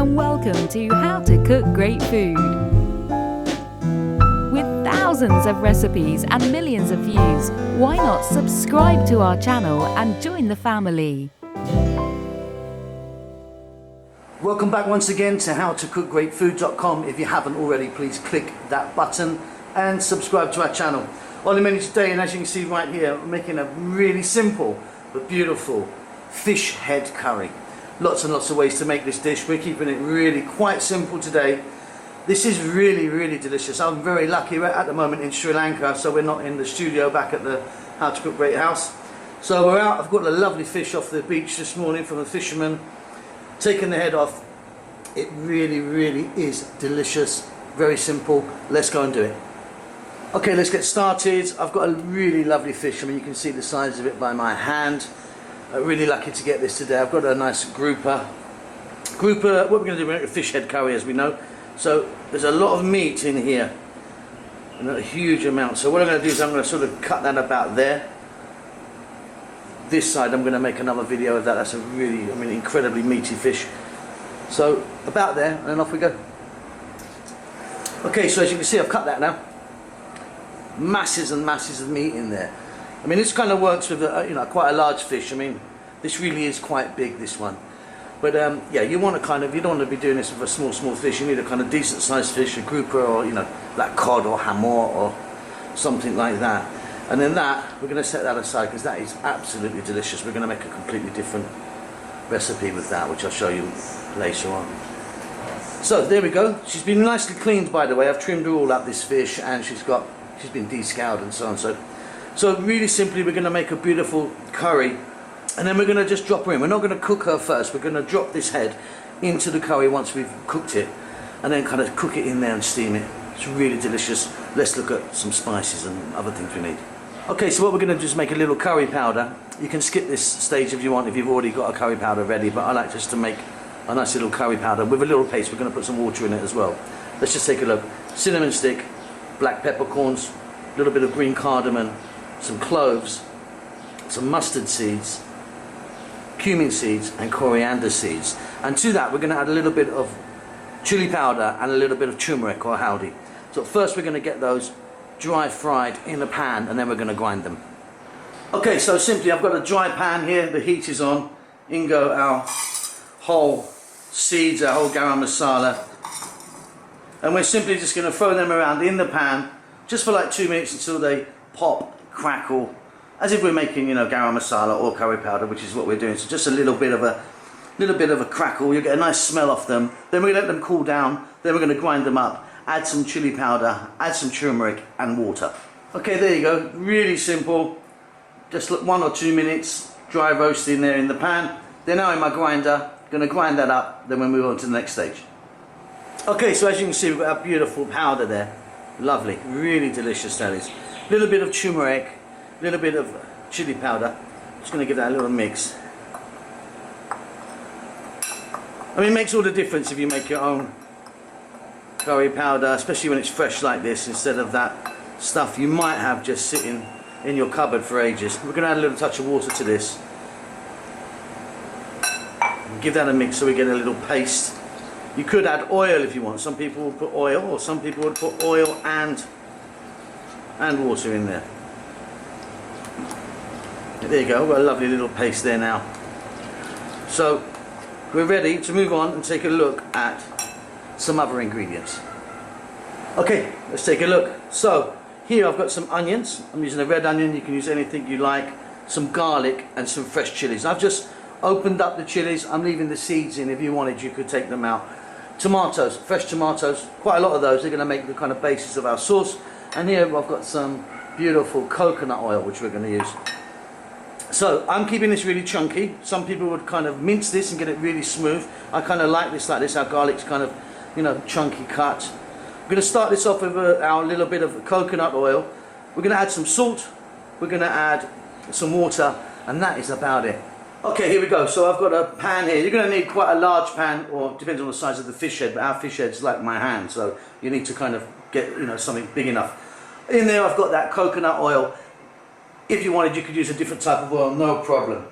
and welcome to How to Cook Great Food. With thousands of recipes and millions of views, why not subscribe to our channel and join the family? Welcome back once again to howtocookgreatfood.com. If you haven't already, please click that button and subscribe to our channel. On the menu today, and as you can see right here, we're making a really simple but beautiful fish head curry. Lots and lots of ways to make this dish. We're keeping it really quite simple today. This is really delicious. I'm very lucky. We're at the moment in Sri Lanka, so we're not in the studio back at the How to Cook Great house. So we're out. I've got a lovely fish off the beach this morning from a fisherman. Taking the head off. It really is delicious. Very simple. Let's go and do it. Okay, let's get started. I've got a really lovely fish. I mean, you can see the size of it by my hand. Really lucky to get this today. I've got a nice grouper. What we're going to do, we're going to make a fish head curry, as we know. So there's a lot of meat in here, and a huge amount. So what I'm going to do is I'm going to sort of cut that about there. This side I'm going to make another video of that. That's a really, I mean, incredibly meaty fish. So about there, and then off we go. Okay, so as you can see, I've cut that now. Masses and masses of meat in there. I mean, this kind of works with quite a large fish. I mean, this really is quite big, this one. But yeah, you want to you don't want to be doing this with a small fish. You need a kind of decent sized fish, a grouper, or like cod or hamor or something like that. And then we're going to set that aside because that is absolutely delicious. We're going to make a completely different recipe with that, which I'll show you later on. So there we go. She's been nicely cleaned, by the way. I've trimmed her all up, this fish, and she's been descoured and so on. So really simply, we're going to make a beautiful curry, and then we're going to just drop her in. We're not going to cook her first. We're going to drop this head into the curry once we've cooked it, and then kind of cook it in there and steam it. It's really delicious. Let's look at some spices and other things we need. Okay, so what we're going to do is make a little curry powder. You can skip this stage if you want, if you've already got a curry powder ready, but I like just to make a nice little curry powder with a little paste. We're going to put some water in it as well. Let's just take a look. Cinnamon stick, black peppercorns, a little bit of green cardamom, some cloves, some mustard seeds, cumin seeds and coriander seeds. And to that we're going to add a little bit of chili powder and a little bit of turmeric or haldi. So first we're going to get those dry fried in a pan, and then we're going to grind them. Okay, so simply I've got a dry pan here, the heat is on. In go our whole seeds, our whole garam masala. And we're simply just going to throw them around in the pan just for like 2 minutes until they pop, crackle, as if we're making garam masala or curry powder, which is what we're doing. So just a little bit of a crackle. You get a nice smell off them. Then we let them cool down. Then we're going to grind them up. Add some chili powder, add some turmeric and water. Okay, there you go. Really simple. Just 1 or 2 minutes dry roast in there in the pan. They're now in my grinder. Going to grind that up. Then we'll move on to the next stage. Okay, so as you can see, we've got a beautiful powder there. Lovely, really delicious that is. A little bit of turmeric, a little bit of chili powder. Just going to give that a little mix. I mean, it makes all the difference if you make your own curry powder, especially when it's fresh like this, instead of that stuff you might have just sitting in your cupboard for ages. We're going to add a little touch of water to this. Give that a mix so we get a little paste. You could add oil if you want. Some people would put oil, or some people would put oil and water in there. There you go, we've got a lovely little paste there now. So we're ready to move on and take a look at some other ingredients. Okay, let's take a look. So here I've got some onions. I'm using a red onion. You can use anything you like. Some garlic and some fresh chilies. I've just opened up the chilies. I'm leaving the seeds in. If you wanted, you could take them out. Tomatoes, fresh tomatoes, quite a lot of those. They're going to make the kind of basis of our sauce. And here I've got some beautiful coconut oil, which we're going to use. So I'm keeping this really chunky. Some people would kind of mince this and get it really smooth. I kind of like this like this. Our garlic's kind of, chunky cut. We're going to start this off with our little bit of coconut oil. We're going to add some salt. We're going to add some water, and that is about it. Okay, here we go. So I've got a pan here. You're going to need quite a large pan, or depends on the size of the fish head, but our fish head's like my hand, so you need to kind of get something big enough. In there I've got that coconut oil. If you wanted, you could use a different type of oil, no problem.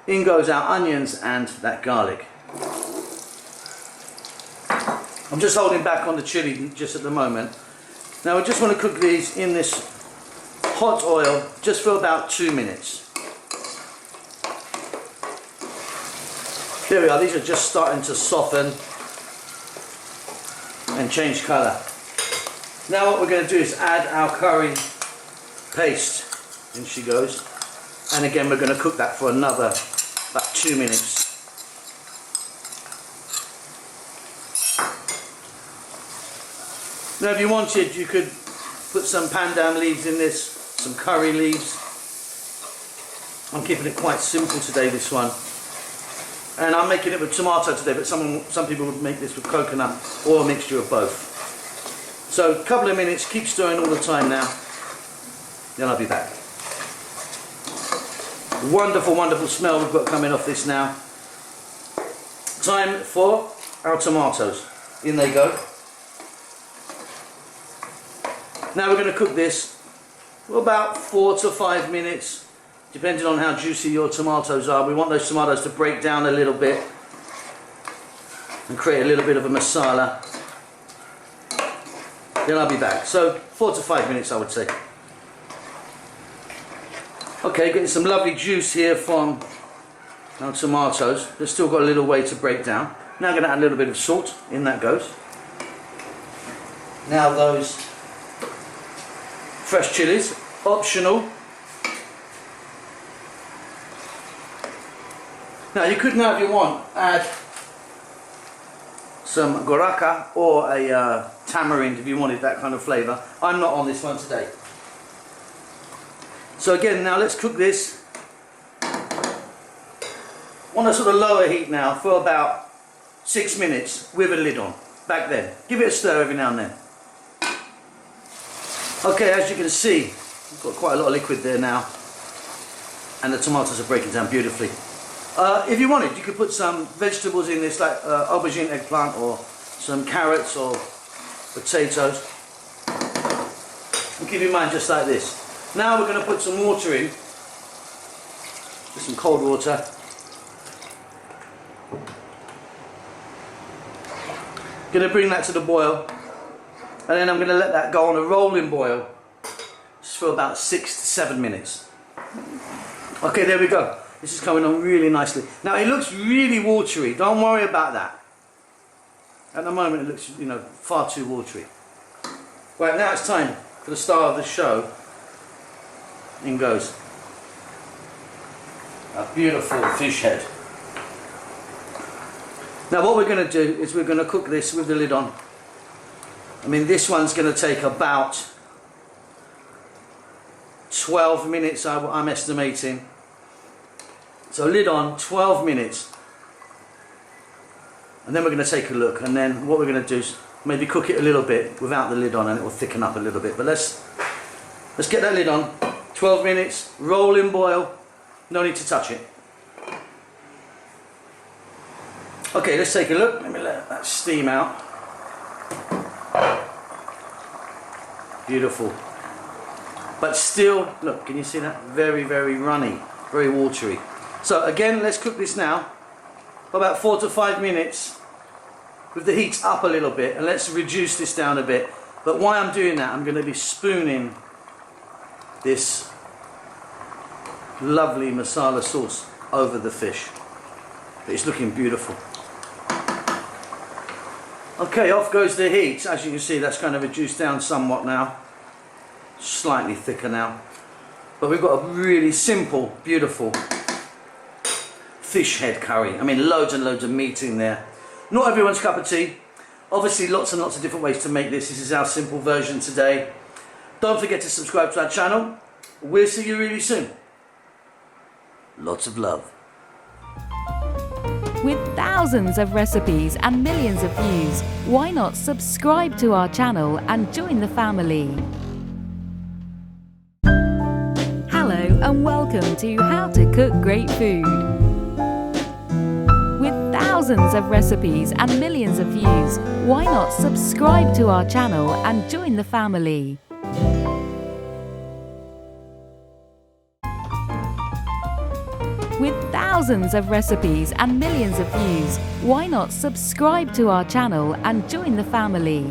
In goes our onions and that garlic. I'm just holding back on the chili just at the moment. Now we just want to cook these in this hot oil just for about 2 minutes. There we are, these are just starting to soften and change colour. Now what we're going to do is add our curry paste. In she goes. And again we're going to cook that for another about 2 minutes. Now if you wanted, you could put some pandan leaves in this, some curry leaves. I'm keeping it quite simple today, this one. And I'm making it with tomato today, but some people would make this with coconut or a mixture of both. So a couple of minutes, keep stirring all the time now. Then I'll be back. Wonderful, wonderful smell we've got coming off this now. Time for our tomatoes. In they go. Now we're going to cook this for about 4 to 5 minutes, depending on how juicy your tomatoes are. We want those tomatoes to break down a little bit and create a little bit of a masala. Then I'll be back. So 4 to 5 minutes, I would say. Okay, getting some lovely juice here from our tomatoes. They've still got a little way to break down. Now I'm going to add a little bit of salt. In that goes. Now those fresh chilies, optional. Now you could now, if you want, add some goraka or a tamarind if you wanted that kind of flavour. I'm not on this one today. So again, now let's cook this on a sort of lower heat now for about 6 minutes with a lid on. Back then. Give it a stir every now and then. Okay, as you can see, we've got quite a lot of liquid there now, and the tomatoes are breaking down beautifully. If you wanted, you could put some vegetables in this, like aubergine, eggplant, or some carrots or potatoes. And keep in mind, just like this. Now we're going to put some water in, just some cold water. Going to bring that to the boil. And then I'm going to let that go on a rolling boil just for about 6 to 7 minutes. Okay, there we go. This is coming on really nicely. Now it looks really watery. Don't worry about that. At the moment it looks, far too watery. Right, now it's time for the star of the show. In goes a beautiful fish head. Now what we're going to do is we're going to cook this with the lid on. I mean, this one's going to take about 12 minutes, I'm estimating. So lid on, 12 minutes. And then we're going to take a look, and then what we're going to do is maybe cook it a little bit without the lid on, and it will thicken up a little bit. But let's get that lid on. 12 minutes, rolling boil, no need to touch it. Okay, let's take a look. Let me let that steam out. Beautiful. But still, look, can you see that? Very, very runny, very watery. So again, let's cook this now for about 4 to 5 minutes with the heat up a little bit, and let's reduce this down a bit. But while I'm doing that, I'm going to be spooning this lovely masala sauce over the fish. It's looking beautiful. Okay, off goes the heat. As you can see, that's kind of reduced down somewhat now. Slightly thicker now. But we've got a really simple, beautiful fish head curry. I mean, loads and loads of meat in there. Not everyone's cup of tea. Obviously, lots and lots of different ways to make this. This is our simple version today. Don't forget to subscribe to our channel. We'll see you really soon. Lots of love. With thousands of recipes and millions of views, why not subscribe to our channel and join the family? Hello and welcome to How to Cook Great Food. With thousands of recipes and millions of views, why not subscribe to our channel and join the family? With thousands thousands of recipes and millions of views. Why not subscribe to our channel and join the family?